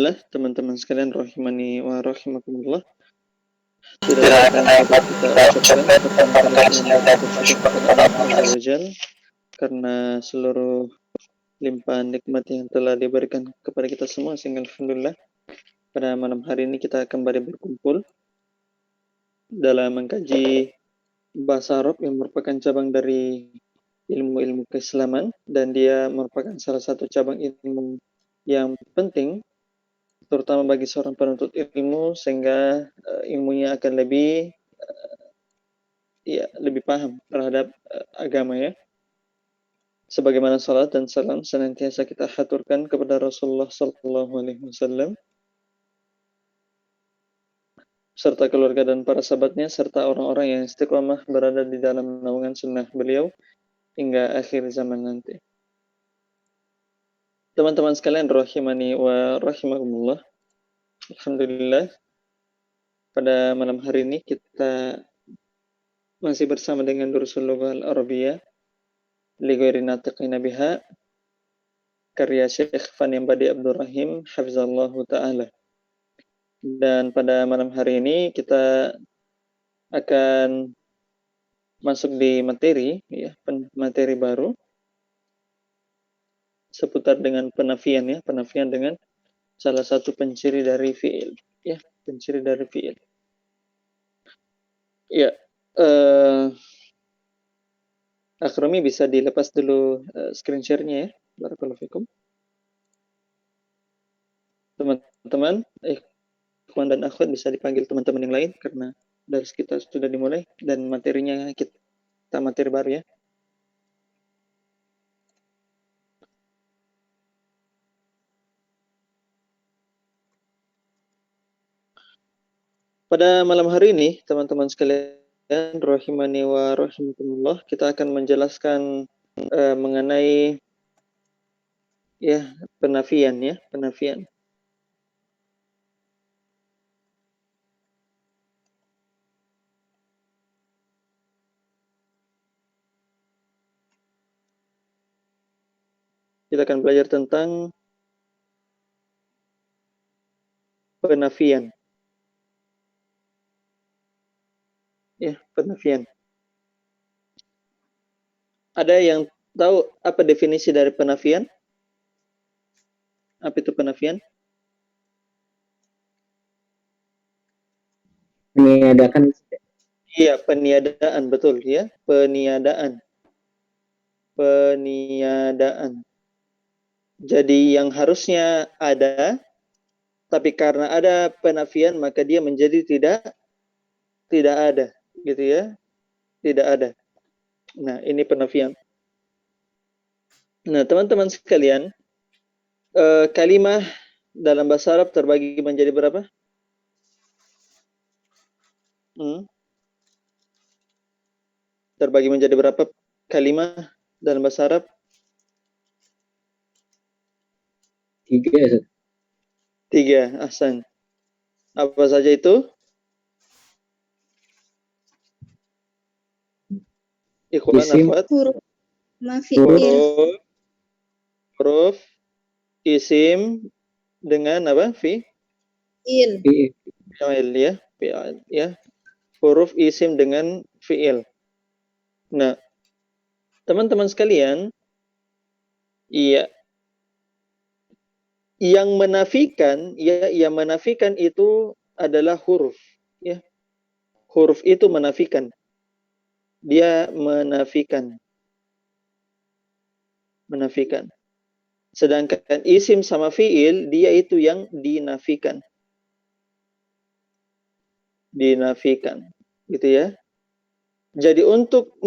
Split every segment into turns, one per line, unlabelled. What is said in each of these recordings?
Alhamdulillah, teman-teman sekalian rahimani wa rahimakumullah. Tidak ada kata yang patut kita ucapkan pertama kali selain bersyukur kepada Allah Azza wa Jalla karena seluruh limpahan nikmat yang telah diberikan kepada kita semua, sehingga alhamdulillah pada malam hari ini kita kembali berkumpul dalam mengkaji bahasa Arab yang merupakan cabang dari ilmu-ilmu keislaman, dan dia merupakan salah satu cabang ilmu yang penting terutama bagi seorang penuntut ilmu, sehingga ilmunya akan lebih paham terhadap agama ya. Sebagaimana salat dan salam senantiasa kita haturkan kepada Rasulullah sallallahu alaihi wasallam serta keluarga dan para sahabatnya serta orang-orang yang istiqamah berada di dalam naungan sunnah beliau hingga akhir zaman nanti. Teman-teman sekalian rahimani wa rahimakumullah. Alhamdulillah, pada malam hari ini kita masih bersama dengan Durusul Lughah Al-Arabiyah li ghairi natiqina biha, karya Syekh Fani Badi Abdul Rahim hafizallahu taala. Dan pada malam hari ini kita akan masuk di materi materi baru seputar dengan penafian penafian dengan salah satu penciri dari fiil penciri dari fiil. Akrami bisa dilepas dulu screen share-nya ya. Barakallahu fikum. Teman-teman, ikhwan dan akhwat bisa dipanggil teman-teman yang lain karena dars kita sudah dimulai dan materinya kita materi baru ya. Pada malam hari ini, teman-teman sekalian, rahimani wa rahimakumullah, kita akan menjelaskan mengenai penafian. Kita akan belajar tentang penafian. Penafian. Ada yang tahu apa definisi dari penafian? Apa itu penafian?
Meniadakan.
Iya, peniadaan, betul ya. Peniadaan. Jadi yang harusnya ada, tapi karena ada penafian maka dia menjadi tidak ada, gitu ya. Tidak ada. Nah, ini penafian. Nah, teman-teman sekalian, kalimah dalam bahasa Arab terbagi menjadi berapa? Terbagi menjadi berapa kalimah dalam bahasa Arab? 3, ahsan. Apa saja itu? Ikhwan, akhwat. Huruf, isim dengan apa? Fi'il ya. Huruf isim dengan fi'il. Nah, teman-teman sekalian, yang menafikan itu adalah huruf ya. Huruf itu menafikan. Dia menafikan. Sedangkan isim sama fi'il dia itu yang dinafikan. Gitu ya. Jadi untuk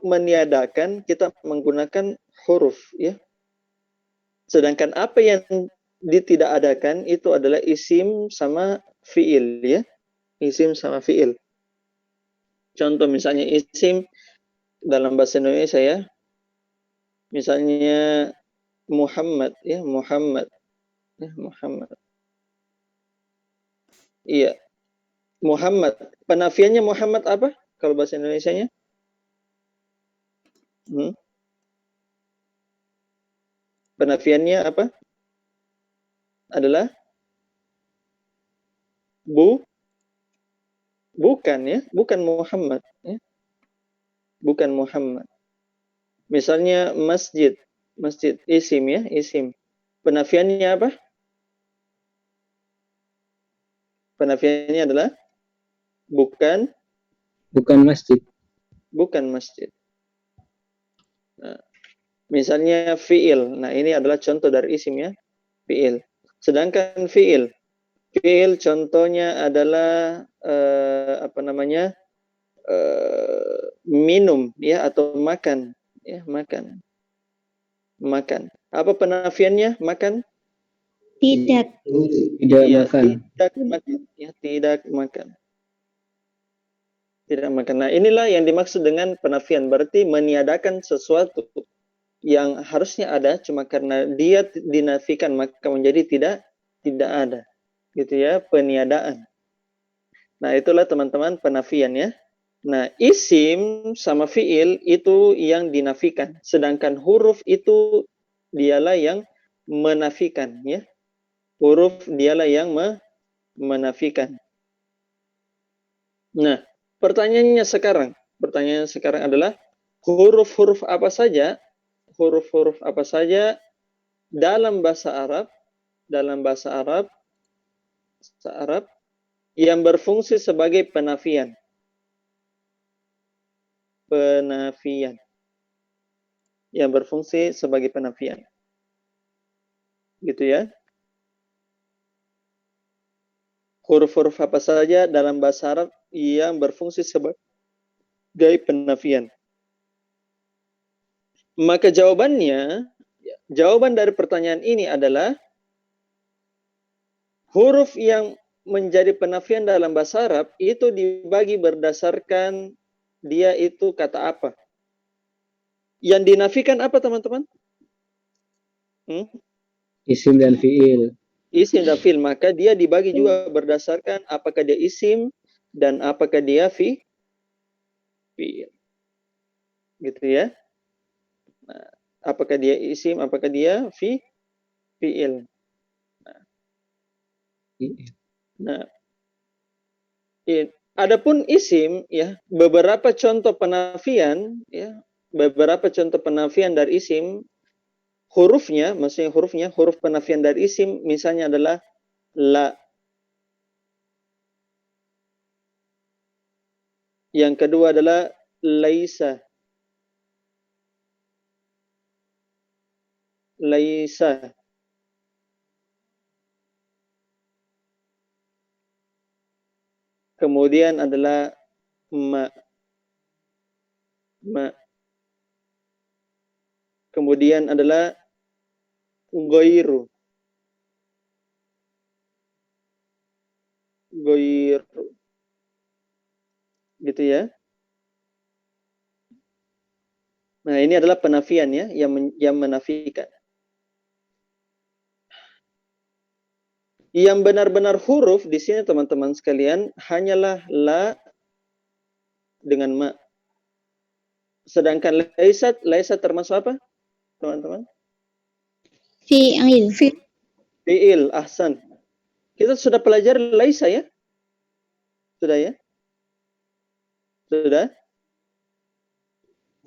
meniadakan kita menggunakan huruf ya. Sedangkan apa yang ditidakadakan itu adalah isim sama fi'il ya. Isim sama fi'il. Contoh misalnya isim dalam bahasa Indonesia ya. Misalnya Muhammad ya, Muhammad. Iya. Muhammad. Penafiannya Muhammad apa kalau bahasa Indonesianya? Penafiannya apa? adalah bukan ya, bukan Muhammad ya. Bukan Muhammad. Misalnya masjid, masjid isim ya, isim. Penafiannya apa? Penafiannya adalah bukan
masjid.
Bukan masjid. Nah, misalnya fiil. Nah, ini adalah contoh dari isim ya, fiil. Sedangkan fiil contohnya adalah minum ya atau makan ya, makan. Apa penafiannya? Makan?
Tidak.
Tidak
Ya,
makan.
tidak makan ya, tidak makan. Tidak makan. Nah, inilah yang dimaksud dengan penafian, berarti meniadakan sesuatu yang harusnya ada, cuma karena dia dinafikan maka menjadi tidak ada, gitu ya, peniadaan. Nah, itulah teman-teman penafian ya. Nah, isim sama fiil itu yang dinafikan, sedangkan huruf itu dialah yang menafikan ya. Huruf dialah yang menafikan. Nah, pertanyaannya sekarang adalah huruf-huruf apa saja dalam bahasa Arab yang berfungsi sebagai penafian. Yang berfungsi sebagai penafian. Gitu ya. Huruf-huruf apa saja dalam bahasa Arab yang berfungsi sebagai penafian. Maka jawaban dari pertanyaan ini adalah huruf yang menjadi penafian dalam bahasa Arab itu dibagi berdasarkan dia itu kata apa. Yang dinafikan apa teman-teman?
Isim dan fiil.
Isim dan fiil, maka dia dibagi juga berdasarkan apakah dia isim dan apakah dia fiil. Gitu ya. Nah, apakah dia isim, apakah dia fiil. Nah, adapun isim ya, beberapa contoh penafian dari isim, maksudnya huruf penafian dari isim misalnya adalah la. Yang kedua adalah laisa. Kemudian adalah ma. Kemudian adalah goiru. Gitu ya. Nah, ini adalah penafian ya, yang menafikan. Yang benar-benar huruf di sini teman-teman sekalian hanyalah la dengan ma. Sedangkan laisa termasuk apa? Teman-teman?
Fi'il.
Fi'il, ahsan. Kita sudah pelajari laisa ya? Sudah ya? Sudah.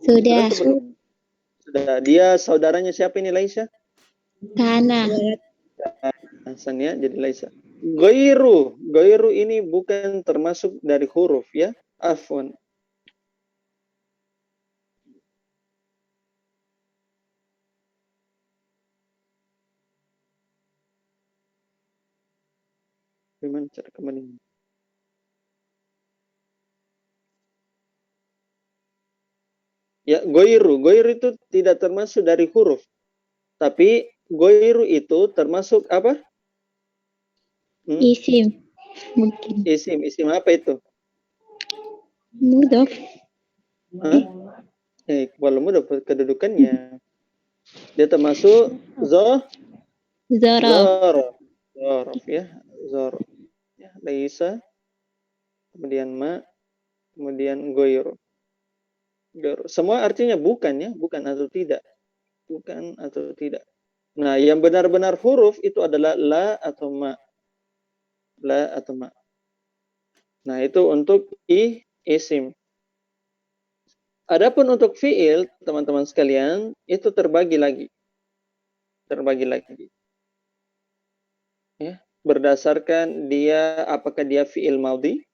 Sudah. Dia saudaranya siapa ini laisa?
Kana.
Ahsan ya, jadi laisa. Goiru ini bukan termasuk dari huruf ya. Afwan. Gimana cara kembali? Ya, goiru itu tidak termasuk dari huruf. Tapi goiru itu termasuk apa?
Isim. Mungkin.
Isim apa itu?
Mudhof.
Kalau mudah kedudukannya. Dia termasuk zorof ya. Zorof. Ya, laisa. Kemudian ma. Kemudian goiru. Semua artinya bukan ya. Bukan atau tidak. Bukan atau tidak. Nah, yang benar-benar huruf itu adalah la atau ma. La atau ma. Nah, itu untuk isim. Adapun untuk fiil, teman-teman sekalian, itu terbagi lagi. Terbagi lagi. Ya, berdasarkan dia apakah dia fiil madhi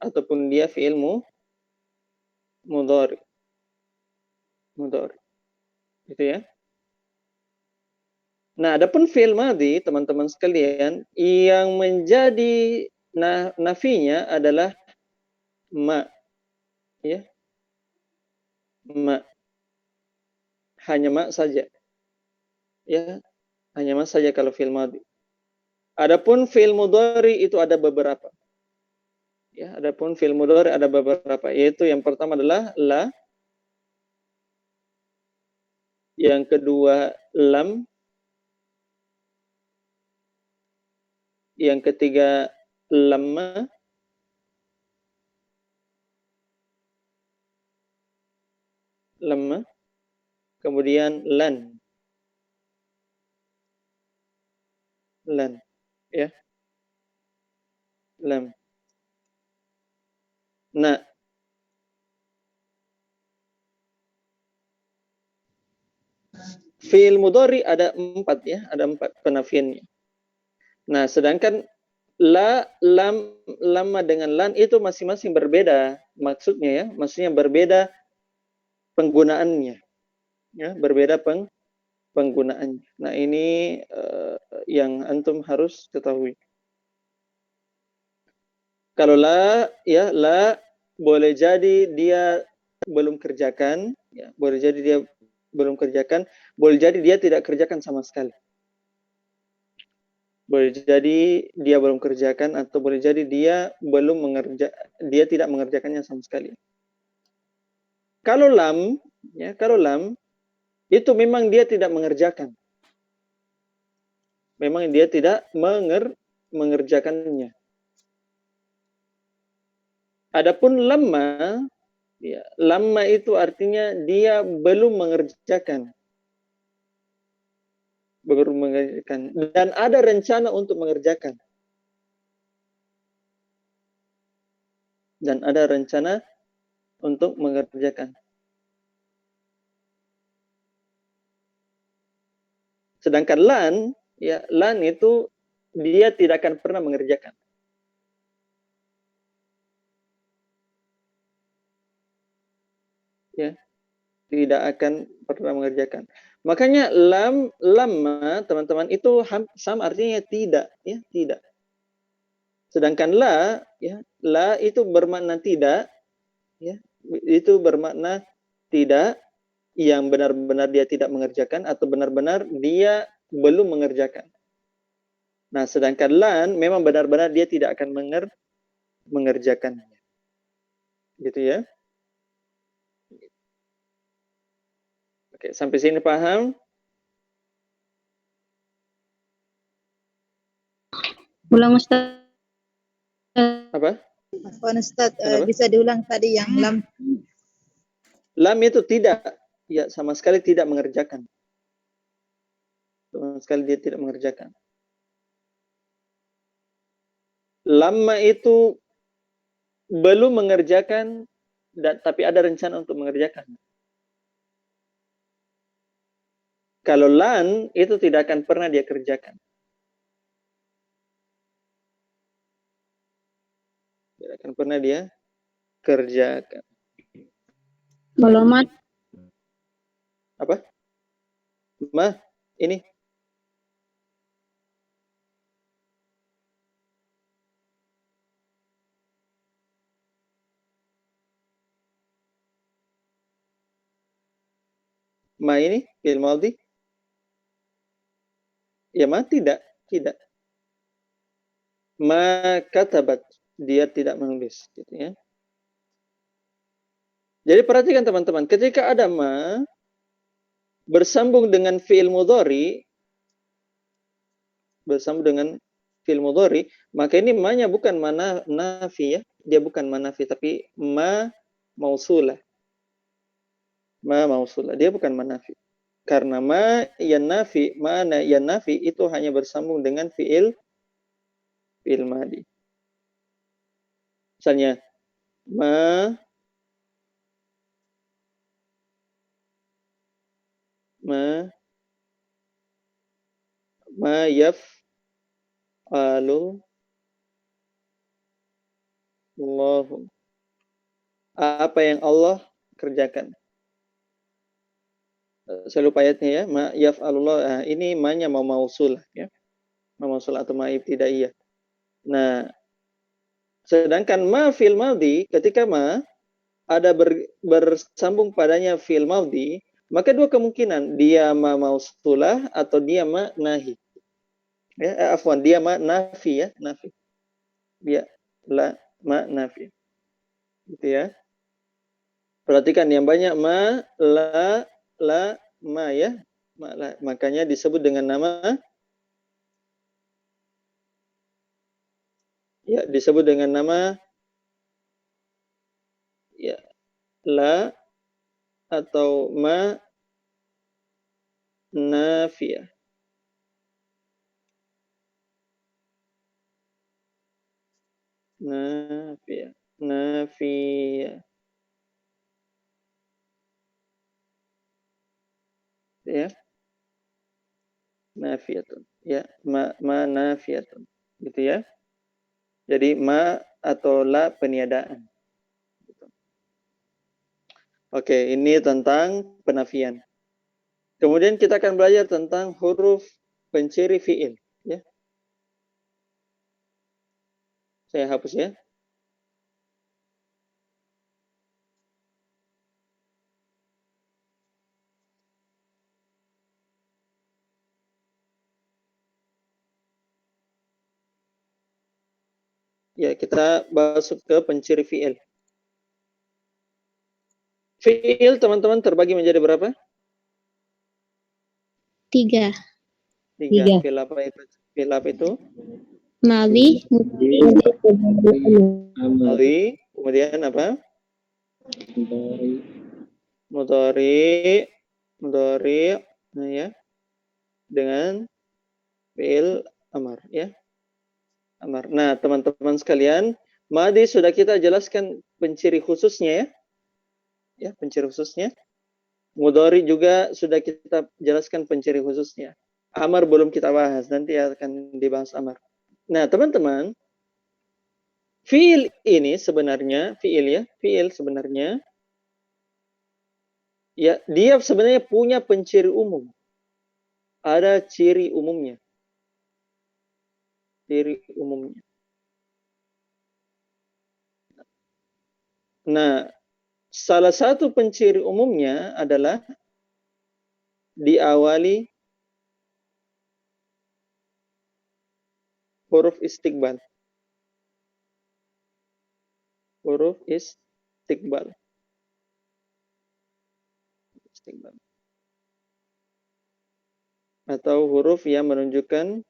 ataupun dia fiil mudhari. Mudhari. Gitu ya. Nah, adapun fiil madhi, teman-teman sekalian, yang menjadi nafinya adalah ma, ya. Ma. Hanya ma saja. Ya, hanya ma saja kalau fiil madhi. Adapun fiil mudhari itu ada beberapa. Ya, adapun fiil mudhari ada beberapa, yaitu yang pertama adalah la, yang kedua lam, yang ketiga lamma, lamma, kemudian lan, ya, lam. Nah, fiil mudhari ada 4 ya, ada 4 penafiannya. Nah, sedangkan la, lam, lamma dengan lan itu masing-masing berbeda maksudnya ya, maksudnya berbeda penggunaannya. Ya, berbeda penggunaannya. Nah, ini yang antum harus ketahui. Kalau la, ya, la boleh jadi dia belum kerjakan, ya, boleh jadi dia belum kerjakan, boleh jadi dia tidak kerjakan sama sekali. Boleh jadi dia belum kerjakan atau boleh jadi dia dia tidak mengerjakannya sama sekali. Kalau lam, ya, kalau lam itu memang dia tidak mengerjakan. Memang dia tidak mengerjakannya. Adapun lamma, ya, lamma itu artinya dia belum mengerjakan. Belum mengerjakan. Dan ada rencana untuk mengerjakan. Dan ada rencana untuk mengerjakan. Sedangkan lan, ya, lan itu dia tidak akan pernah mengerjakan. Ya, tidak akan pernah mengerjakan. Makanya lamma teman-teman itu sama artinya tidak, ya, tidak. Sedangkan la, ya, la itu bermakna tidak, ya, itu bermakna tidak yang benar-benar dia tidak mengerjakan atau benar-benar dia belum mengerjakan. Nah, sedangkan lan memang benar-benar dia tidak akan mengerjakannya. Gitu ya. Oke, sampai sini paham?
Ulang Ustaz.
Apa?
Afwan Ustaz,
Kenapa?
bisa diulang tadi yang lam.
Lam itu tidak, ya, sama sekali tidak mengerjakan. Sama sekali dia tidak mengerjakan. Lamma itu belum mengerjakan, tapi ada rencana untuk mengerjakan. Kalau lan itu tidak akan pernah dia kerjakan. Tidak akan pernah dia kerjakan.
Kalau mat,
Apa? Ma, ini. Ma ini, fi'il madhi. Ya, ma tidak. Tidak. Ma katabat. Dia tidak menulis. Gitu ya. Jadi perhatikan teman-teman. Ketika ada ma bersambung dengan fi'il mudhari, maka ini ma-nya bukan mana nafi ya. Dia bukan ma nafi, tapi ma mausulah. Ma mausulah. Dia bukan ma nafi. Karena ma yan nafi itu hanya bersambung dengan fiil madi. Misalnya ma yaf'alu Allahu. Apa yang Allah kerjakan. Saya lupa ayatnya ya. Ma yaf'alullah. Nah, ini ma-nya mau mausul ya. Mau mausul atau ma ibtidaiyah. Nah, sedangkan ma fil madhi, ketika ma ada bersambung padanya fil madhi, maka dua kemungkinan, dia ma mausulah atau dia ma nahi. Ya, afwan, dia ma nafi ya, nafi. Dia la ma nafi. Gitu ya. Perhatikan yang banyak ma, la, ma ya. Ma, la. Makanya disebut dengan nama ya, disebut dengan nama ya, la atau ma nafiyah. Nafiyah. Ya. Nafiyatun. Ya, ma nafiyatun. Gitu ya. Jadi ma atau la peniadaan. Oke, ini tentang penafian. Kemudian kita akan belajar tentang huruf penciri fiil. Ya. Saya hapus ya. Ya, kita masuk ke penciri fiil. Fiil, teman-teman, terbagi menjadi berapa?
3.
3. Fiil apa itu? Fiil apa itu?
Madhi,
Madhi, kemudian apa? Mudhari, nah ya, dengan fiil amar, ya. Amar. Nah, teman-teman sekalian, madhi sudah kita jelaskan penciri khususnya ya. Ya, penciri khususnya. Mudhari juga sudah kita jelaskan penciri khususnya. Amar belum kita bahas, nanti akan dibahas amar. Nah, teman-teman, fiil ini sebenarnya, fiil sebenarnya, ya, dia sebenarnya punya penciri umum. Ada ciri umumnya. Ciri umumnya. Nah, salah satu penciri umumnya adalah diawali huruf istiqbal. Huruf istiqbal. Atau huruf yang menunjukkan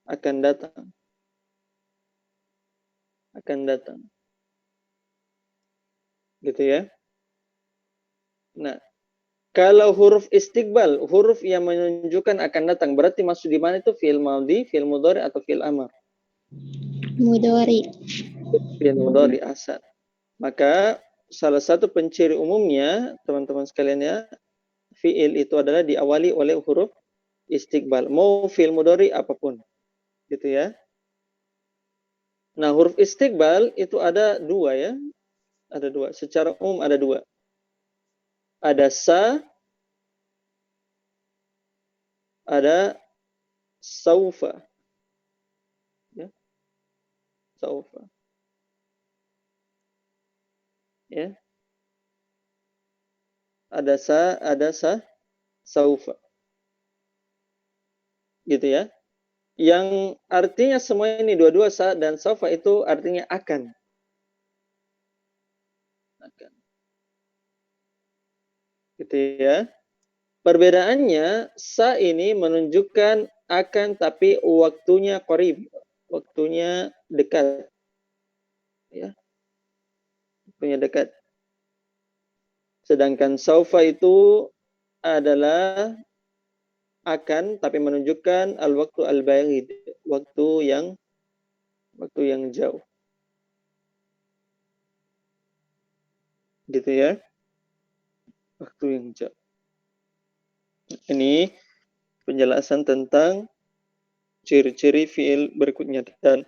akan datang. Akan datang. Gitu ya. Nah, kalau huruf istiqbal, huruf yang menunjukkan akan datang, berarti masuk di mana itu? Fi'il madhi, fi'il mudhari atau fi'il amar?
Mudhari.
Fi'il mudhari asal. Maka salah satu penciri umumnya, teman-teman sekalian ya, fi'il itu adalah diawali oleh huruf istiqbal. Mau fi'il mudhari apapun. Gitu ya. Nah, huruf istiqbal itu ada dua ya. Ada dua. Secara umum ada dua. Ada sa, ada saufa. Ya. Saufa. Ya. Ada sa, saufa. Gitu ya. Yang artinya semua ini dua-dua sa dan saufa itu artinya akan. Akan. Gitu ya. Perbedaannya, sa ini menunjukkan akan tapi waktunya qarib, waktunya dekat. Ya. waktunya dekat. Sedangkan saufa itu adalah akan, tapi menunjukkan al-waktu al-ba'id, waktu yang jauh. Gitu ya. Waktu yang jauh. Ini penjelasan tentang ciri-ciri fiil berikutnya, dan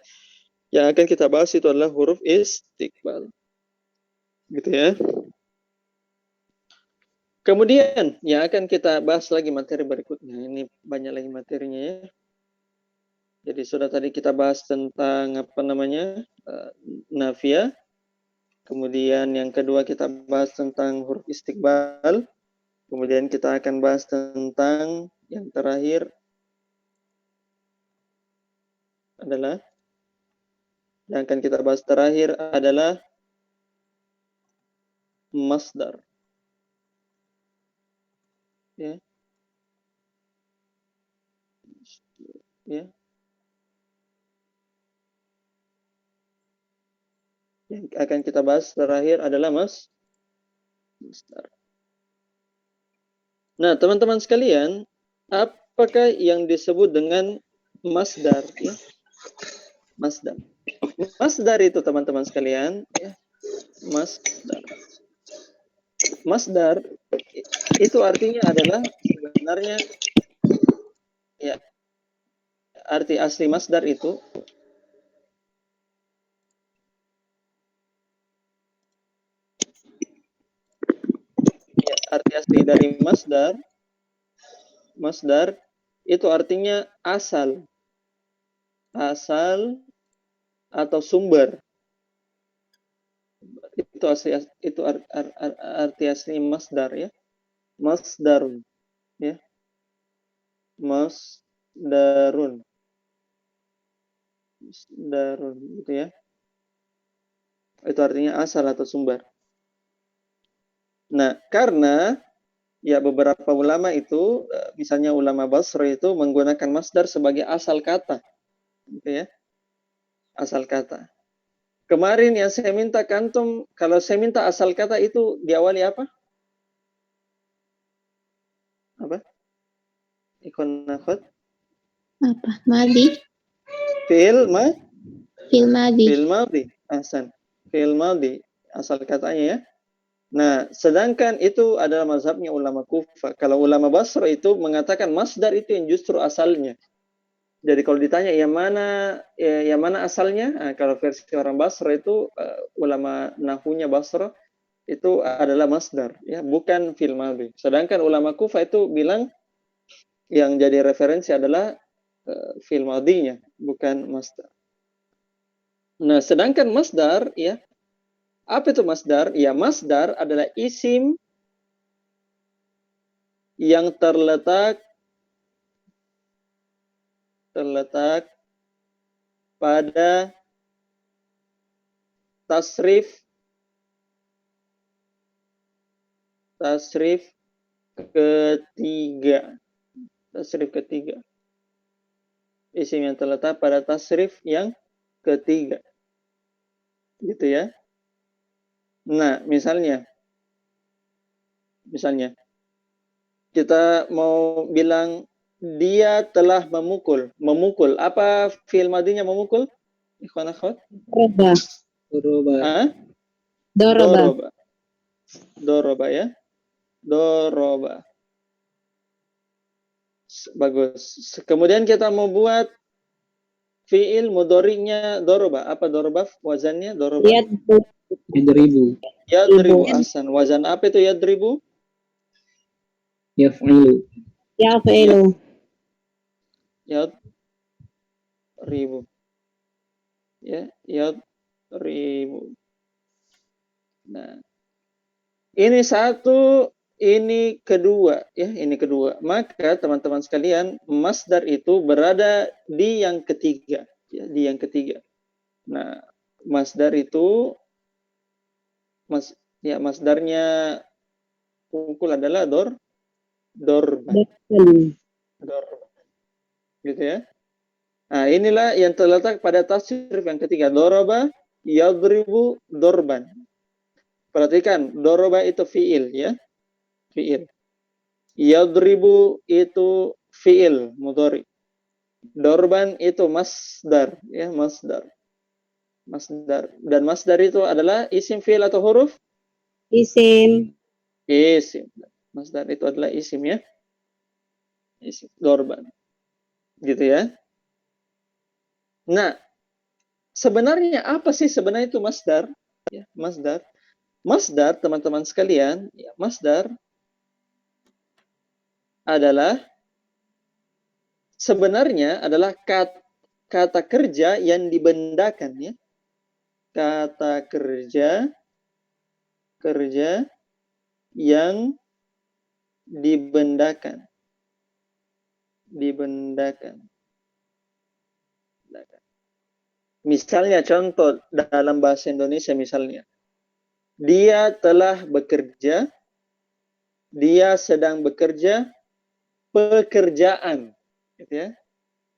yang akan kita bahas itu adalah huruf istiqbal. Gitu ya. Kemudian yang akan kita bahas lagi materi berikutnya. Ini banyak lagi materinya ya. Jadi sudah tadi kita bahas tentang nafiyah. Kemudian yang kedua kita bahas tentang huruf istiqbal. Kemudian kita akan bahas tentang yang terakhir adalah, yang akan kita bahas terakhir adalah masdar. Ya. Ya. Yang akan kita bahas terakhir adalah masdar. Nah, teman-teman sekalian, apakah yang disebut dengan masdar? Ya? Masdar. Masdar itu teman-teman sekalian, ya. Masdar itu artinya adalah sebenarnya, ya, arti asli masdar itu arti asli dari masdar itu artinya asal atau sumber. Itu arti asli masdar ya. Masdarun ya. Masdarun gitu ya. Itu artinya asal atau sumber. Nah, karena ya beberapa ulama itu, misalnya ulama Basri itu menggunakan masdar sebagai asal kata. Gitu ya. Asal kata. Kemarin yang saya minta kantum, kalau saya minta asal kata itu diawali apa? Apa? Ikon nafat?
Apa? Madi.
Fi'il
Madi.
madhi. Ahsan. Fi'il madhi. Asal katanya ya. Nah, sedangkan itu adalah mazhabnya ulama Kufah. Kalau ulama Basra itu mengatakan masdar itu yang justru asalnya. Jadi kalau ditanya yang mana asalnya? Nah, kalau versi orang Basra itu ulama nahunya Basra itu adalah masdar, ya, bukan fi'il madhi. Sedangkan ulama Kufah itu bilang yang jadi referensi adalah fi'il madhinya, bukan masdar. Nah, sedangkan masdar, ya, apa itu masdar? Ya, masdar adalah isim yang terletak pada tasrif ketiga. Isim yang terletak pada tasrif yang ketiga. Gitu ya. Nah, misalnya kita mau bilang dia telah memukul. Memukul. Apa fi'il madhinya memukul? Ikhwan akhwat?
Doroba.
Doroba ya. Doroba. Bagus. Kemudian kita mau buat fi'il mudhari'nya doroba. Apa doroba? Wazannya doroba?
Yadribu.
Yadribu. Ahsan. Wazan apa itu yadribu?
Yaf'ilu.
Yadribu. Ya, yadribu. Nah, ini satu, ini kedua, ya, ini kedua. Maka teman-teman sekalian, masdar itu berada di yang ketiga, ya, di yang ketiga. Nah, masdar itu masdarnya pukul adalah dorban. Gitu ya. Nah, inilah yang terletak pada tasrif yang ketiga. Doroba, yadribu, dorban. Perhatikan, doroba itu fiil ya, fiil. Yadribu itu fiil mudhari. Dorban itu masdar ya, masdar. Masdar. Dan masdar itu adalah isim fiil atau huruf?
Isim.
Isim. Masdar itu adalah isim ya. Isim dorban. Gitu ya. Nah, sebenarnya apa sih sebenarnya itu masdar? Ya, masdar. Masdar, teman-teman sekalian, ya, masdar adalah sebenarnya adalah kata kerja yang dibendakan ya. Kata kerja yang dibendakan. Misalnya contoh dalam bahasa Indonesia misalnya. Dia telah bekerja, dia sedang bekerja, pekerjaan. Gitu ya.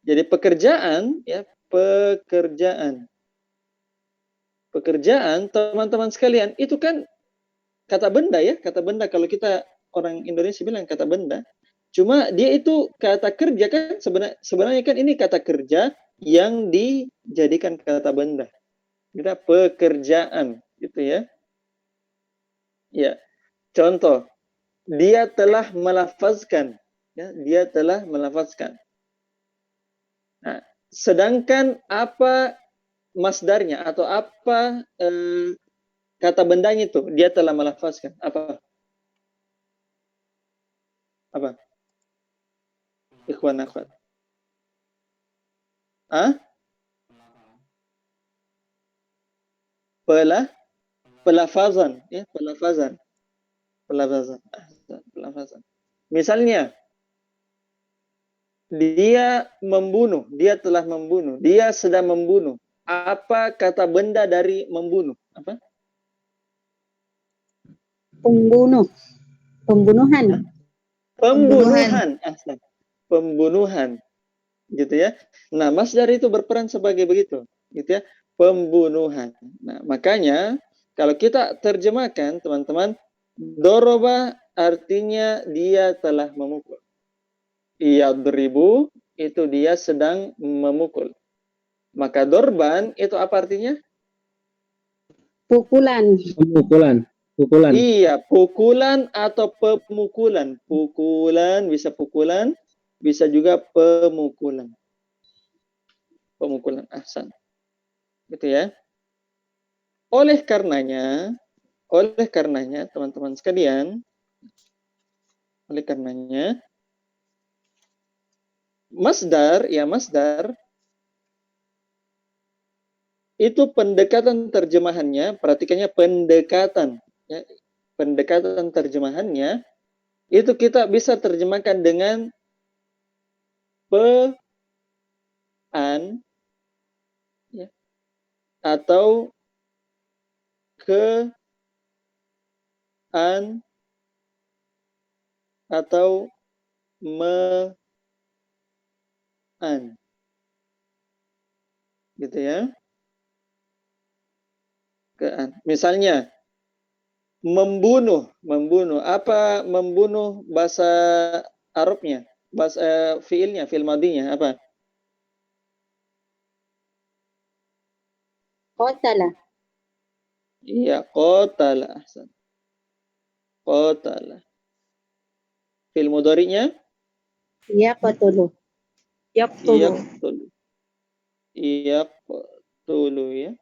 Jadi pekerjaan, ya, pekerjaan. Pekerjaan, teman-teman sekalian, itu kan kata benda ya, kata benda. Kalau kita orang Indonesia bilang kata benda. Cuma dia itu kata kerja kan, sebenarnya kan ini kata kerja yang dijadikan kata benda. Kita pekerjaan, gitu ya. Ya, contoh, dia telah melafazkan, ya, dia telah melafazkan. Nah, sedangkan apa masdarnya atau apa kata bendanya itu, dia telah melafazkan apa? Apa? Ikhwan akhwat. Ah? Pelafazan, ya, pelafazan. Pelafazan. Misalnya, dia membunuh, dia telah membunuh, dia sedang membunuh. Apa kata benda dari membunuh? Apa?
Pembunuh. Pembunuhan.
Pembunuhan. Pembunuhan. Gitu ya. Nah, masdar itu berperan sebagai begitu, gitu ya. Pembunuhan. Nah, makanya kalau kita terjemahkan, teman-teman, doroba artinya dia telah memukul. Yadribu itu dia sedang memukul. Maka dorban itu apa artinya?
Pukulan.
Pukulan.
Iya, pukulan atau pemukulan. Pukulan, bisa juga pemukulan. Pemukulan, ahsan. Gitu ya. Oleh karenanya, teman-teman sekalian, masdar itu pendekatan terjemahannya, perhatikannya pendekatan, ya, pendekatan terjemahannya itu kita bisa terjemahkan dengan an, ya, atau an, atau an, gitu ya. Misalnya membunuh. Apa membunuh bahasa Arabnya? Bahasa fiilnya, fiil madinya apa?
Qatala.
Iya, qatala. Qatala. Fiil mudhari'nya?
Yaqtulu. Yaqtulu.
Yaqtulu ya.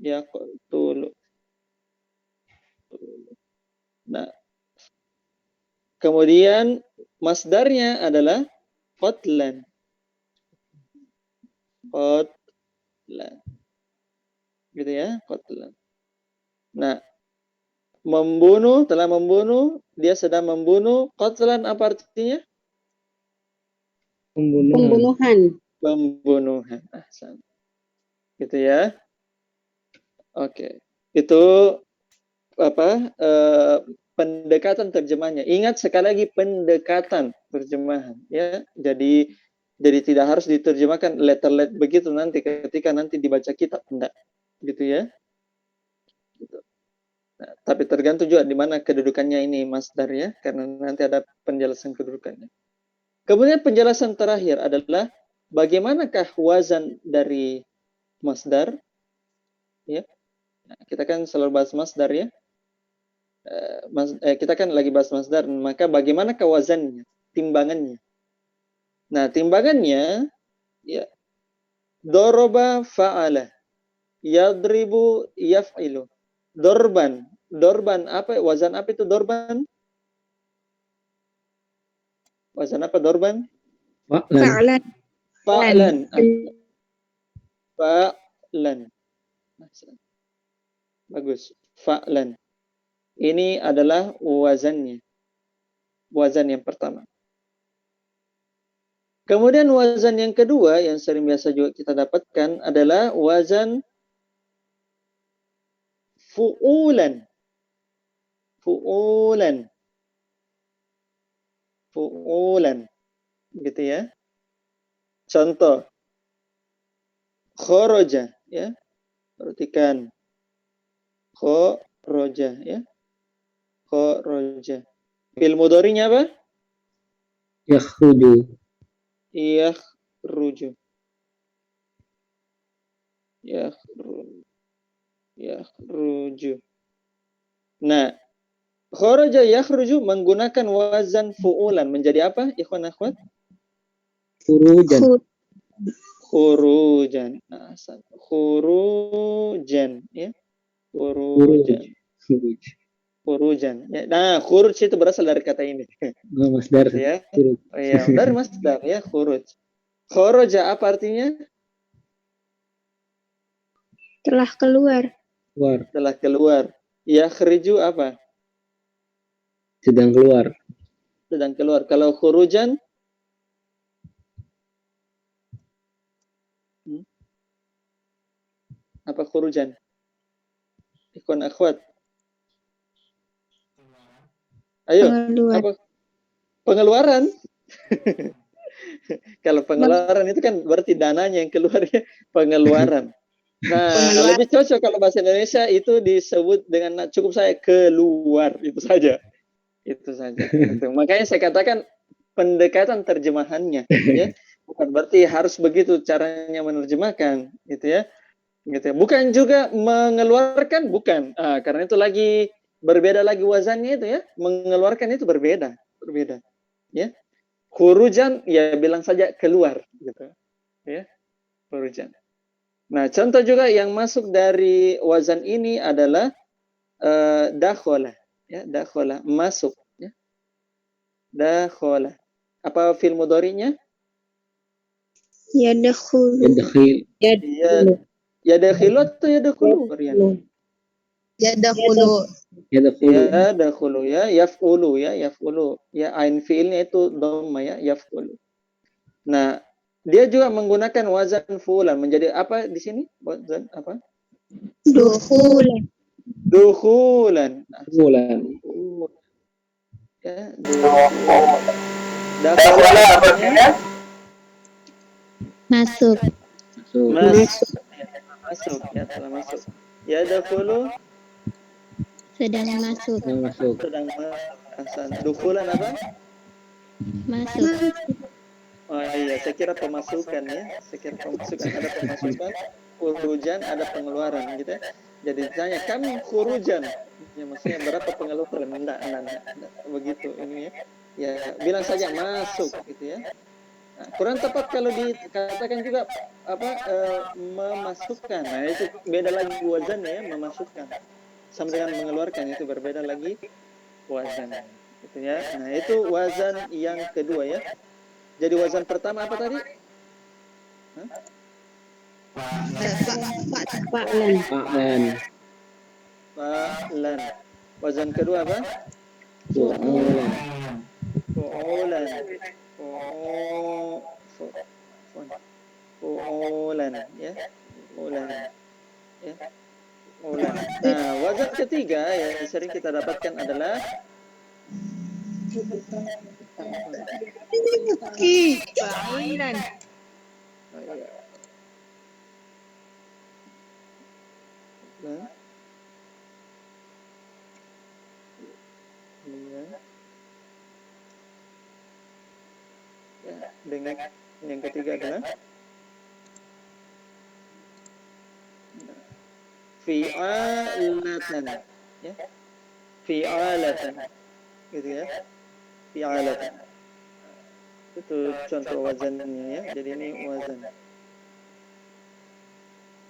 Yaqtulu. Nah, kemudian masdarnya adalah qatlan. Qatlan. Gitu ya, qatlan. Nah, telah membunuh, dia sedang membunuh. Qatlan apa artinya?
Pembunuhan.
Pembunuhan. Ahsan. Gitu ya. Oke. Itu apa? Pendekatan terjemahnya. Ingat sekali lagi pendekatan terjemahan ya. Jadi tidak harus diterjemahkan letter begitu nanti ketika nanti dibaca kitab, enggak. Gitu ya. Gitu. Nah, tapi tergantung juga di mana kedudukannya ini masdar ya, karena nanti ada penjelasan kedudukannya. Kemudian penjelasan terakhir adalah bagaimanakah wazan dari masdar? Ya, nah, kita kan selalu bahas masdar ya. Kita kan lagi bahas masdar, maka bagaimanakah wazannya, timbangannya? Nah, timbangannya ya doroba fa'ala, yadribu yaf'ilu. Dorban apa? Wazan apa itu dorban? Wazan apa dorban?
Fa'lan.
Fa'lan.
Fa'lan. Bagus. Fa'lan. Ini adalah wazannya. Wazan yang pertama. Kemudian wazan yang kedua yang sering biasa juga kita dapatkan adalah wazan fu'ulan. Fu'ulan. Fu'ulan. Gitu ya. Contoh. Khoroja. Ya. Perhatikan. Khoroja. Ya. Khoroja. Fi'il mudhari'nya apa?
Yakhruju.
Yakhruju. Yakhruju. Nah, kharaja yakhruju menggunakan wazan fu'ulan menjadi apa? Ikhwan akhwat?
Furujan.
Khurujan. Khurujan ya. Khurujan. Khurujan. Ya. Nah, khuruj itu berasal dari kata ini.
Masdar.
Ya. Oh, iya, dari masdar ya, khuruj. Kharaja apa artinya?
Telah keluar.
Telah keluar. Yakhriju apa?
Sedang keluar.
Sedang keluar. Kalau khurujan apa khurujan? Ikhwan akhwat. Ayo,
Keluar.
apa? Pengeluaran. Kalau pengeluaran itu kan berarti dananya yang keluar ya, pengeluaran. Nah, lebih cocok kalau bahasa Indonesia itu disebut dengan cukup saya keluar, itu saja. Itu saja. Itu. Makanya saya katakan pendekatan terjemahannya ya. Bukan berarti harus begitu caranya menerjemahkan, gitu ya. Gitu ya. Bukan juga mengeluarkan, bukan. Karena itu lagi berbeda lagi wazannya itu ya. Mengeluarkan itu berbeda. Ya. Khurujan ya bilang saja keluar gitu. Ya. Khurujan. Nah, contoh juga yang masuk dari wazan ini adalah dakhala, ya, dakhala, masuk, ya. Dakhala. Apa fi'il mudhari'nya?
Yadkhulu.
Yadkhil.
Yadkhilu atau yadkhulu?
Yadkhulu.
Yadkhulu ya, yaf'ulu ya, yaf'ulu. Ya, ain fi'ilnya itu dhamma ya, yaf'ulu. Nah, dia juga menggunakan wazan fulan menjadi apa di sini? Wazan apa?
Dukhulan.
Dukhulan. Ya, dakhala artinya
Masuk.
masuk ya, telah masuk. Ya dakhulu
Sedang masuk.
sedang masuk. Dukhulan apa?
Masuk.
Oh iya, saya kira pemasukan ya. Saya kira pemasukan, ada pemasukan, khurujan, ada pengeluaran gitu ya. Jadi ditanya, kami khurujan. Ya maksudnya berapa pengeluaran? Enggak. Begitu ini ya. Ya, bilang saja masuk gitu ya. Nah, kurang tepat kalau dikatakan juga apa memasukkan. Nah, itu beda lagi wazannya ya, memasukkan. Sama dengan mengeluarkan itu berbeda lagi wazan. Gitu ya. Nah, itu wazan yang kedua ya. Jadi wazan pertama apa tadi?
Fa'lan.
Fa'lan. Wazan kedua apa?
Fu'ulan.
Fu'ulan. Fu'ulan ya. Fu'ulan. Ya. Fu'ulan. Nah, wazan ketiga yang sering kita dapatkan adalah
Fa'lan.
Ya, dengan yang ketiga adalah fi'alatan, ya, fi'alatan, gitu ya, fi'alatan. Itu contoh wazannya ya. Jadi ini wazan.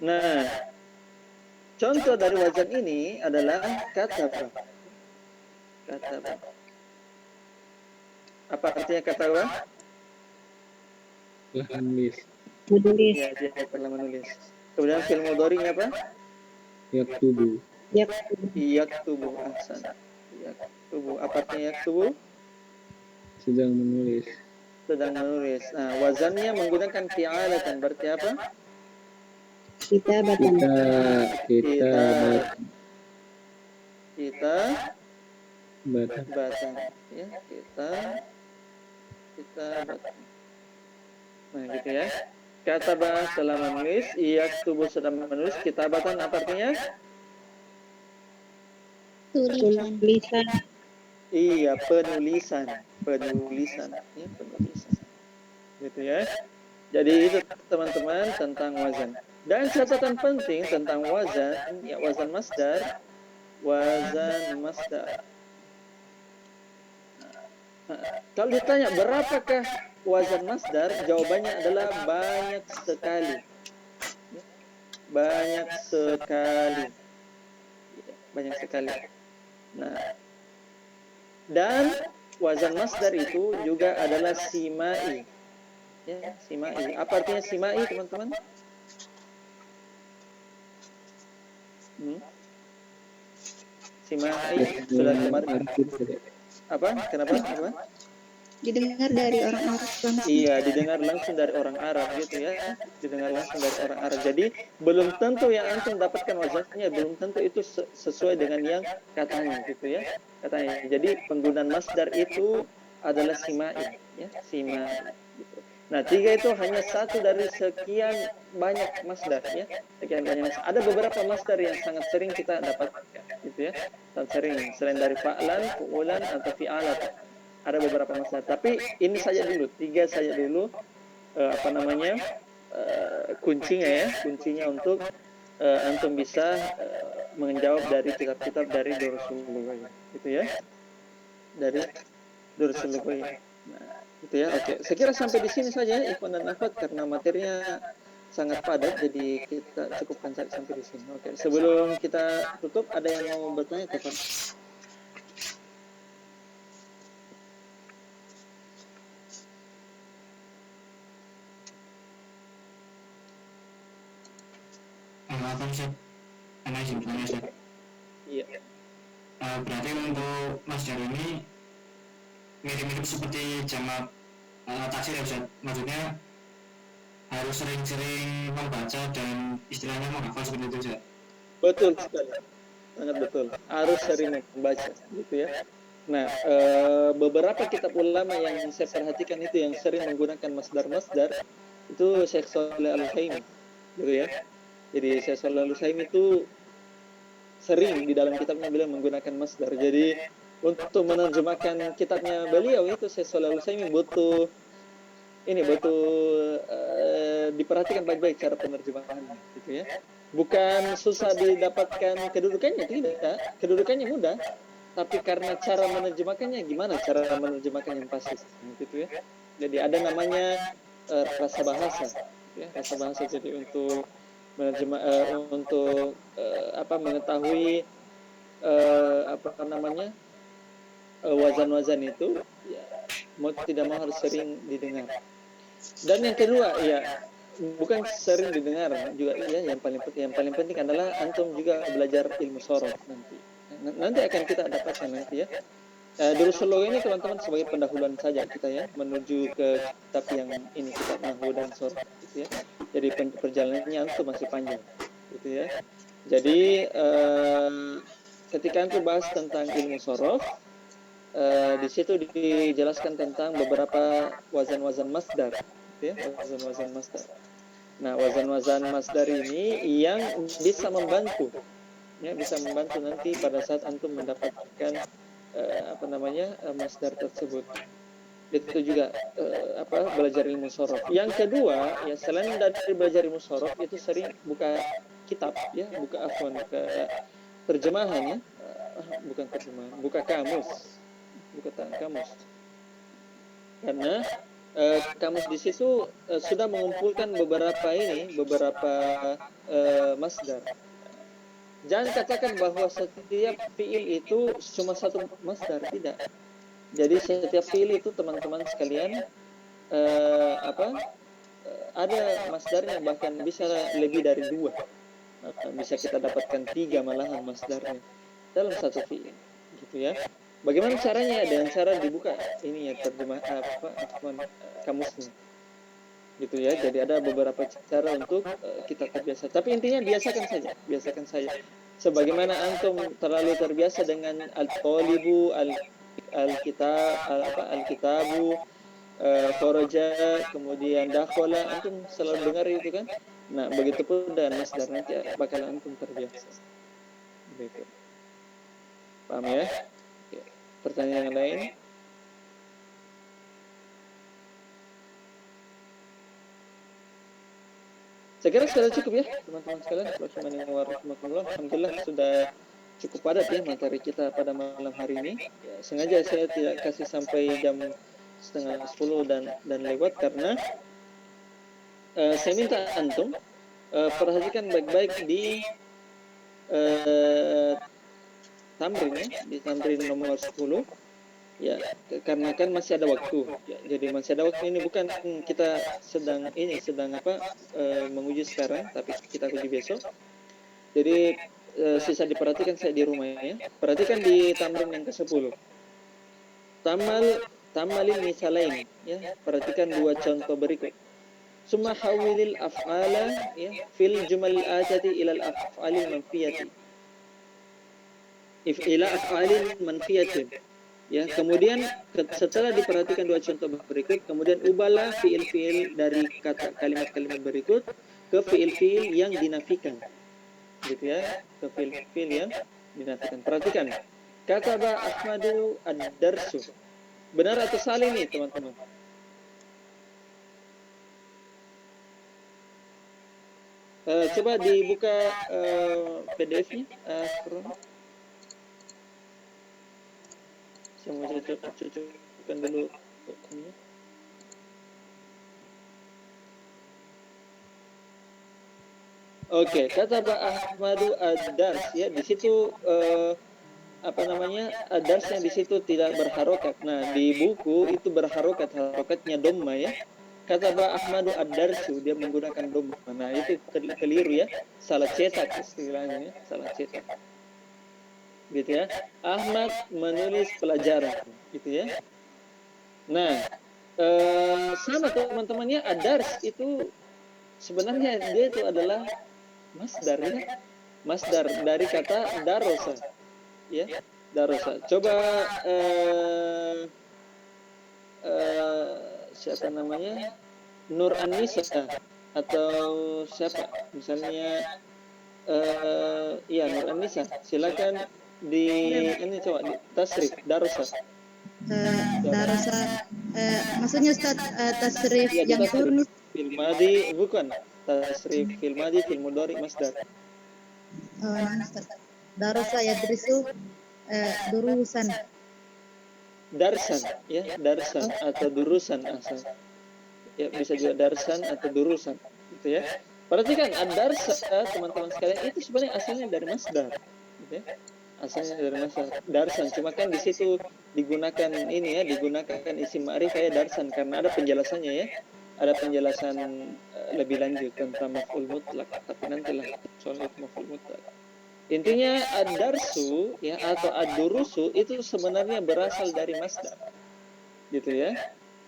Nah, contoh dari wazan ini adalah kataba. Kataba. Apa artinya kataba?
Telah menulis.
Menulis.
Ya, dia telah menulis. Kemudian fi'il mudhari'nya apa?
Yaktubu.
Yaktubu, ahsan. Yaktubu. Apa artinya yaktubu?
Sedang menulis.
Sedang menulis. Nah, wazannya menggunakan fi'alatan. Berarti apa?
Kitabatan.
Kita
Kita
batan.
batan. Ya, kita batan. Nah, gitu ya. Kataba telah menulis, yaktubu sedang menulis, kitabatan apa artinya?
Tulisan.
Tulisan.
Iya, penulisan. Ya, penulisan. Gitu ya. Jadi itu teman-teman tentang wazan. Dan catatan penting tentang wazan, ya wazan masdar. Kalau ditanya berapakah wazan masdar, jawabannya adalah banyak sekali. Banyak sekali. Banyak sekali. Nah, dan wazan masdar itu juga adalah simai. Ya, simai. Apa artinya simai, teman-teman? Simai sudah kemarin. Apa? Kenapa? Apa?
Didengar dari orang Arab langsung.
Iya, didengar langsung dari orang Arab gitu ya. Didengar langsung dari orang Arab. Jadi belum tentu yang antum dapatkan wazannya, belum tentu itu sesuai dengan yang katanya gitu ya. Katanya. Jadi penggunaan masdar itu adalah simai, ya, simai. Gitu. Nah, 3 itu hanya satu dari sekian banyak masdar ya. Sekian banyak masdar. Ada beberapa masdar yang sangat sering kita dapatkan gitu ya. Sangat sering selain dari fa'lan, fu'ulan atau fi'alat. Ada beberapa masalah, tapi ini saja dulu, 3 saja dulu kuncinya untuk antum bisa menjawab dari kitab-kitab dari Durrasul Lughaiyah, gitu ya, dari Durrasul Lughaiyah. Nah, gitu ya. Oke, saya kira sampai di sini saja ya, ikhwan dan akhwat, karena materinya sangat padat, jadi kita cukupkan sampai di sini. Oke, sebelum kita tutup, ada yang mau bertanya, Pak? Iya.
Berarti untuk masdar ini mirip-mirip seperti jamak taksir ya Ustaz. Maksudnya harus sering-sering membaca dan istilahnya menghafal seperti itu Ustaz.
Betul sekali, sangat betul. Harus sering membaca, gitu ya. Nah, beberapa kitab ulama yang saya perhatikan itu yang sering menggunakan masdar-masdar itu Syekh Shalih Al-Utsaimin, gitu ya. Jadi Syekh Shalih Al-Utsaimin itu sering di dalam kitabnya beliau menggunakan masdar. Jadi untuk menerjemahkan kitabnya beliau itu Syekh Shalih Al-Utsaimin butuh diperhatikan baik-baik cara penerjemahannya, gitu ya. Bukan susah didapatkan kedudukannya, tidak. Kedudukannya mudah, tapi karena cara menerjemahkannya gimana cara menerjemahkan yang pasti, gitu ya. Jadi ada namanya rasa bahasa, ya, rasa bahasa. Jadi untuk menerjemah mengetahui wazan-wazan itu, ya, mau tidak mau harus sering didengar. Dan yang kedua, ya, bukan sering didengar juga ya, yang paling penting adalah antum juga belajar ilmu sorof nanti akan kita dapatkan nanti ya. Durrasul Lughaiyah ini teman-teman sebagai pendahuluan saja kita ya menuju ke kitab yang ini, kitab nahwu dan sorof, gitu ya. Jadi perjalanannya antum masih panjang, gitu ya. Jadi ketika antum bahas tentang ilmu sorof, di situ dijelaskan tentang beberapa wazan-wazan masdar, ya, wazan-wazan masdar. Nah, wazan-wazan masdar ini yang bisa membantu, ya, bisa membantu nanti pada saat antum mendapatkan masdar tersebut. Itu juga belajar ilmu sorof. Yang kedua, ya selain dari belajar ilmu sorof, itu sering buka kitab, ya, buka terjemahan, ya, bukan terjemahan, buka kamus, kamus. Karena kamus di situ sudah mengumpulkan beberapa masdar. Jangan katakan bahwa setiap fiil itu cuma satu masdar, tidak. Jadi setiap fiil itu teman-teman sekalian ada masdarnya, bahkan bisa lebih dari 2. Bisa kita dapatkan 3 malahan masdarnya dalam satu fiil, gitu ya. Bagaimana caranya? Dengan cara dibuka ini ya, terjemah kamusnya, gitu ya. Jadi ada beberapa cara untuk kita terbiasa. Tapi intinya biasakan saja. Sebagaimana antum terlalu terbiasa dengan al-talibu, al-kitabu, kharaja, kemudian dakhala, antum selalu dengar itu kan. Nah, begitupun dengan masdar, nanti bakalan antum terbiasa. Begitu. Paham ya? Pertanyaan yang lain? Saya kira sudah cukup ya, teman-teman sekalian. Alhamdulillah sudah cukup padat ya materi kita pada malam hari ini. Ya, sengaja saya tidak kasih sampai jam 9:30 dan lewat karena saya minta antum perhatikan baik-baik di tamrin ya, di tamrin nomor 10 ya, karena kan masih ada waktu ya, jadi masih ada waktu. Ini bukan kita sedang menguji sekarang, tapi kita uji besok. Jadi sisa diperhatikan saya di rumah ya. Perhatikan di tamrin yang ke-10. Tamalil misalain ya, perhatikan 2 contoh berikut. Summa hawilil af'ala ya fil jumalil atati ilal af'alil manfiyati. Ila af'alil manfiyatin. Ya, kemudian setelah diperhatikan 2 contoh berikut, kemudian ubahlah fiil-fiil dari kalimat-kalimat berikut ke fiil-fiil yang dinafikan. Gitu ya, ke fiil-fiil yang dinafikan. Perhatikan. Kataba Ahmadu ad-darsu. Benar atau salah nih, teman-teman? Coba dibuka PDF-nya. Saya mau cocokkan dulu. Oke, kata Pak Ahmadu ad-dars ya, di situ ad-dars yang di situ tidak berharokat. Nah, di buku itu berharokat, harokatnya domma ya. Kata Pak Ahmadu ad-darsu, dia menggunakan domma. Nah, itu keliru ya, salah cetak istilahnya ya, salah cetak. Gitu ya. Ahmad menulis pelajaran, gitu ya. Nah, sama teman-temannya, ad-dars itu sebenarnya dia itu adalah masdar ya. Masdar dari kata darosa. Ya, darosa. Coba siapa namanya? Nur An-Nisa atau siapa? Misalnya iya, Nur An-Nisa. Silakan ini coba di tasrif darosa.
Darosa maksudnya Ustaz tasrif
Ya,
yang turun
fil madi bukan. Tasrif fil madi fil mudhari masdar.
Ustaz. Darosa yadrisu durusan.
Darsan ya, darsan atau durusan asal. Ya, bisa juga darsan atau durusan gitu ya. Perhatikan ad-darsa teman-teman sekalian itu sebenarnya asalnya dari masdar gitu ya. Asalnya dari masdar darsan, cuma kan di situ digunakan ini ya, digunakan isim ma'rifah ya, darsan, karena ada penjelasannya ya. Ada penjelasan lebih lanjut tentang maf'ul mutlak, tapi nantilah soal maf'ul mutlak. Intinya ad-darsu ya atau ad-durusu itu sebenarnya berasal dari masdar. Gitu ya.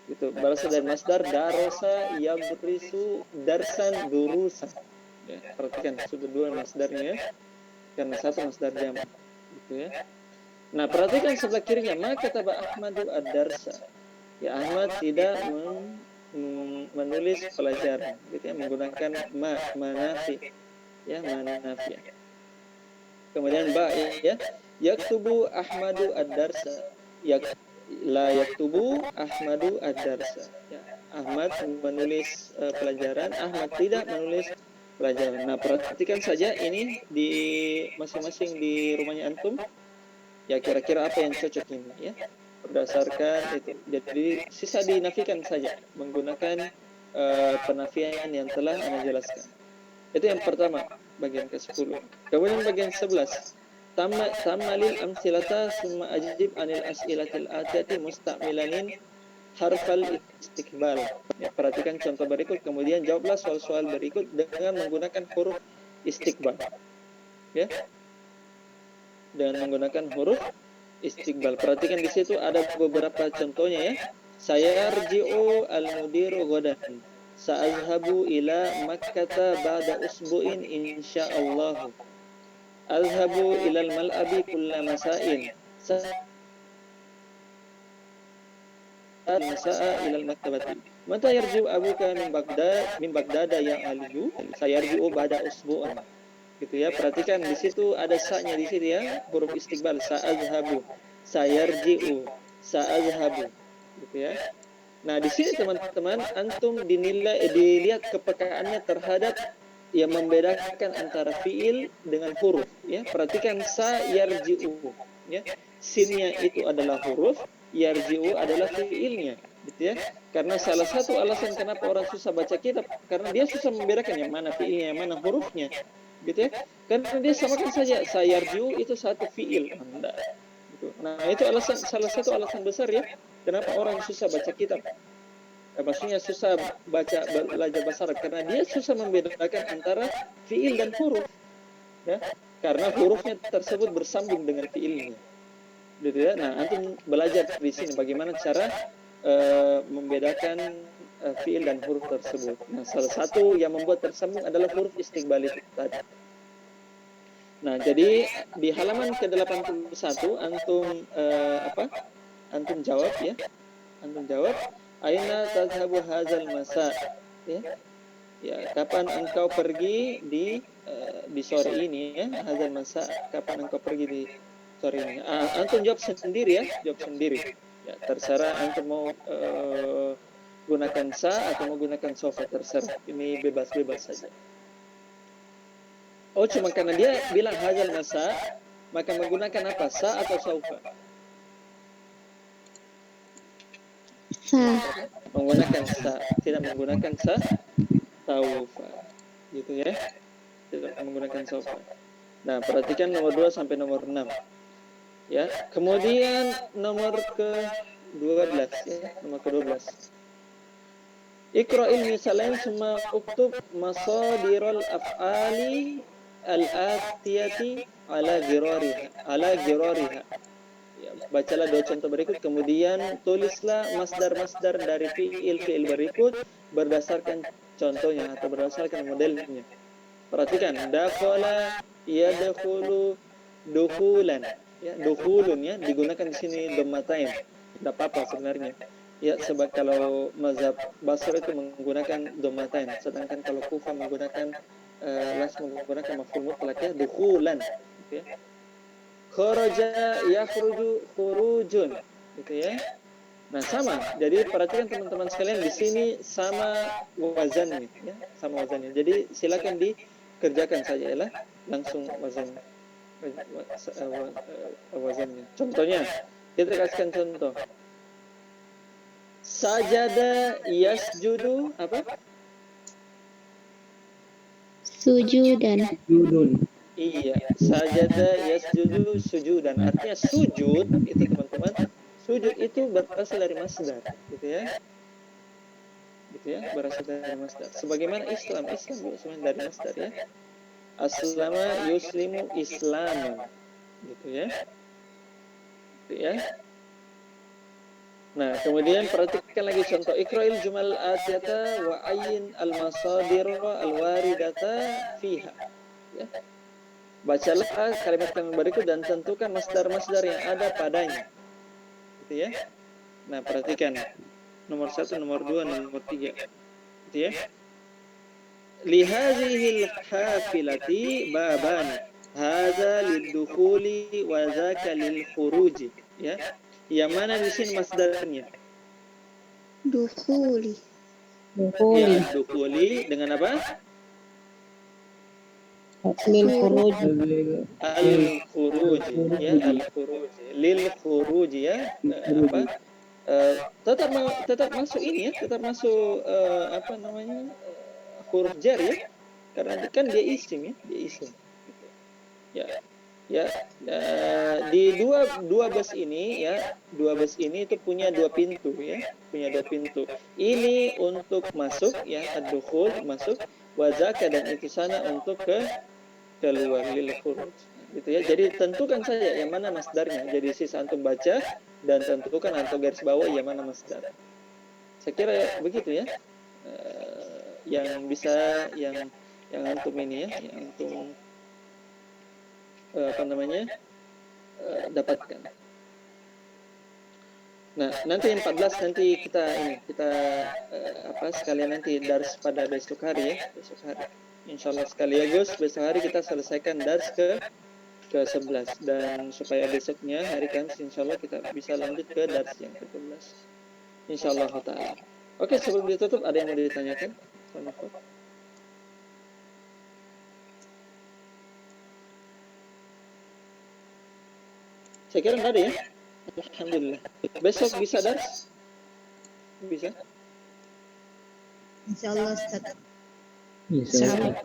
Gitu, berasal dari masdar darosa yadrisu darsan durusan. Ya, perhatikan sudah 2 masdarnya karena satu masdar jamak. Gitu ya. Nah, perhatikan sebelah kirinya, maka kata Ahmadu ad-darsa. Ya, Ahmad tidak menulis pelajaran, gitu ya, menggunakan manafi. Ya, manafi. Kemudian ba ya, yaktubu Ahmadu ad-darsa. La yaktubu Ahmadu ad-darsa. Ya, Ahmad menulis pelajaran, Ahmad tidak menulis pelajaran. Nah, perhatikan saja ini di masing-masing di rumahnya antum. Ya, kira-kira apa yang cocok ini ya? Berdasarkan itu. Jadi sisa dinafikan saja menggunakan penafian yang telah Anda jelaskan. Itu yang pertama, bagian ke-10. Kemudian bagian 11. Tamalil amsilata summa ajib anil as'ilatil atiyati musta'milanin harfal istiqbal. Ya, perhatikan contoh berikut, kemudian jawablah soal-soal berikut dengan menggunakan huruf istiqbal. Ya. Dengan menggunakan huruf istiqbal. Perhatikan di situ ada beberapa contohnya ya. Saya arji'u al-mudiru ghadan. Sa'azhabu ila Makkata ba'da usbu'in insyaallah. Azhabu ilal mal'abi kulla masa'in. Masa'a ilal maktabati. Mata yarji'u abuka min Baghdad ya aliyu. Sayarji'u ba'da usbu'an. Gitu ya. Perhatikan di situ ada sa-nya di situ ya, huruf istiqbal. Sa'azhabu, sayarji'u, sa'azhabu. Gitu ya. Nah, di sini teman-teman antum dilihat kepekaannya terhadap yang membedakan antara fiil dengan huruf ya. Perhatikan sa yarji'u ya. Sinnya itu adalah huruf, yarji'u adalah fiilnya gitu ya. Karena salah satu alasan kenapa orang susah baca kitab karena dia susah membedakan yang mana fiilnya, yang mana hurufnya gitu ya. Karena dia samakan saja sa yarji'u itu satu fiil. Gitu. Nah, itu salah satu alasan besar ya kenapa orang susah baca kitab. Maksudnya susah belajar bahasa Arab karena dia susah membedakan antara fiil dan huruf ya, karena hurufnya tersebut bersambung dengan fiilnya gitu ya. Nah, antum belajar di sini bagaimana cara membedakan fiil dan huruf tersebut. Nah, salah satu yang membuat tersambung adalah huruf istiqbal itu tadi. Nah, jadi di halaman ke-81 antum antum jawab ya. Antum jawab aina tadhhabu hadzal masa ya. Ya, kapan engkau pergi di sore ini ya, hadzal masa, kapan engkau pergi di sore ini. Antum jawab sendiri ya, jawab sendiri. Ya, terserah antum mau gunakan sa atau mau gunakan sofa, terserah. Ini bebas-bebas saja. Oh, cuma karena dia bilang hadzal masa, maka menggunakan apa? Sa atau saufa?
Sa.
Menggunakan sa, tidak menggunakan saufa gitu ya, tidak menggunakan saufa. Nah, perhatikan nomor 2 sampai nomor 6 ya. Kemudian nomor ke-12 ya, nomor ke-12 Iqra'il misalain summa uktub masadirul af'ali al-atiyati ala girariha. Ya, bacalah dua contoh berikut, kemudian tulislah masdar-masdar dari fiil berikut berdasarkan contohnya atau berdasarkan modelnya. Perhatikan, dakhala, yadkhulu, dukhulan. Ya, dukhulun ya digunakan di sini dhammatain. Tidak apa-apa sebenarnya. Ya, sebab kalau mazhab Basra itu menggunakan dhammatain, sedangkan kalau Kufah menggunakan menggunakan maf'ul mutlaq ya, dukhulan. Gitu ya. Kharaja yakhruju khurujun gitu ya. Nah, sama. Jadi perhatikan teman-teman sekalian di sini sama wazannya ya, sama wazannya. Jadi silakan dikerjakan saja ya, langsung wazannya. Contohnya, kita kasihkan contoh. Sajada yasjudu apa?
Sujudan.
Judun.
Iya, sajada yasjudu sujudan. Artinya sujud itu teman-teman, sujud itu berasal dari masdar, gitu ya. Gitu ya, berasal dari masdar. Sebagaimana Islam juga sebenarnya dari masdar ya. Aslama yuslimu islaman. Gitu ya. Gitu ya. Nah, kemudian perhatikan lagi contoh ikra'il jumal atiyata wa ayyin al-masadir al-waridata fiha. Ya. Bacalah kalimat yang berikut dan tentukan masdar-masdar yang ada padanya. Gitu ya. Nah, perhatikan nomor 1, nomor 2, nomor 3. Gitu ya. Li hadhil hafilati baban. Hadza lid-dukhuli wa dzaka lil-khuruji. Ya. Yang mana di sini masdarnya?
Dukhuli.
Dukhuli.
Ya, dukhuli dengan apa?
Lil khuruj.
Al-khuruj, ya, al-khuruj. Lil khuruj, ya. Apa? Tetap masuk ini ya, tetap masuk apa namanya? Huruf jar ya. Karena kan dia isim ya, dia isim. Ya. Ya, di dua bus ini ya, dua bus ini itu punya dua pintu ya, punya dua pintu. Ini untuk masuk ya, ad-dukhul masuk, wa zaka dan itu sana untuk keluar, lil khuruj. Gitu ya. Jadi tentukan saja yang mana masdarnya. Jadi sisa antum baca dan tentukan atau garis bawah yang mana masdar. Saya kira begitu ya. Yang bisa yang antum ini ya, yang antum apa namanya dapatkan. Nah, nanti yang 14 nanti kita apa sekalian nanti dars pada besok hari ya, besok hari. Insyaallah sekaligus besok hari kita selesaikan dars ke 11 dan supaya besoknya hari Kamis insyaallah kita bisa lanjut ke dars yang ke-12. Insyaallah taala. Oke, sebelum ditutup ada yang mau ditanyakan? Saya kira enggak ada ya. Alhamdulillah. Besok bisa dars? Bisa?
Insyaallah Ustaz.
Insyaallah.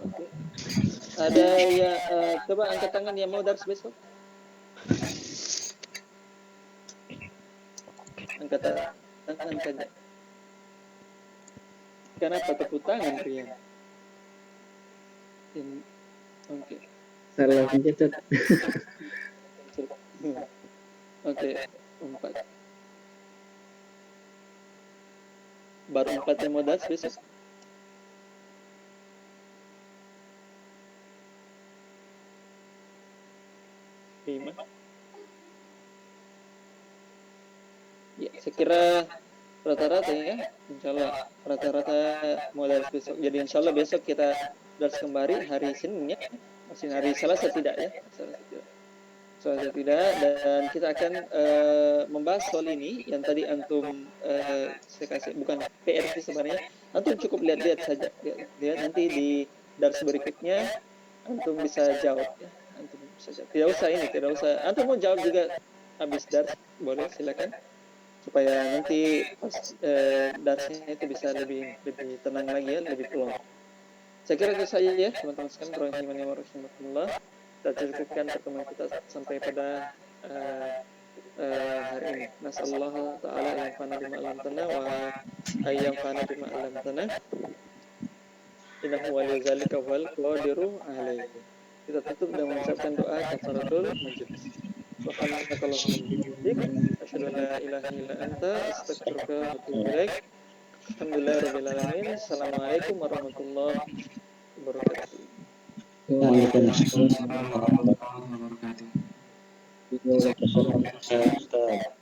Ada ya, coba angkat tangan yang mau dars besok. Angkat tangan saja. Kenapa tepuk tangan Rian? Oke.
Salah pencet.
Oke, 4. Baru 4 yang mau dars besok. Ya, saya kira rata-rata ya, insyaallah rata-rata mau dars besok. Jadi insyaallah besok kita dars kembali hari Senin ya, masih hari Selasa tidak ya, Selasa tidak, dan kita akan membahas soal ini yang tadi antum saya kasih bukan PR sih sebenarnya, antum cukup lihat-lihat saja, lihat nanti di dars berikutnya antum bisa jawab ya. Antum bisa jawab. Tidak usah antum mau jawab juga habis dars boleh, silakan supaya nanti pas darsnya itu bisa lebih tenang lagi ya, lebih peluang. Saya kira itu saja ya teman-teman sekalian, rahimani wa rahimakumullah. Kita cukupkan pertemuan kita sampai pada hari ini. Nasallahu ta'ala yang fana bima alamtana wa ayyam fana bima alamtana. Innahu wali zalika wal qadiru alaihi. Kita tutup dengan mengucapkan doa kafaratul majlis. Subhanakallahumma wa bihamdika asyhadu an la ilaha illa anta astaghfiruka wa atubu ilaik. Alhamdulillahirabbil alamin. Assalamualaikum warahmatullahi wabarakatuh.
Waalaikumsalam warahmatullahi wabarakatuh.
Waalaikumsalam.
Ustaz.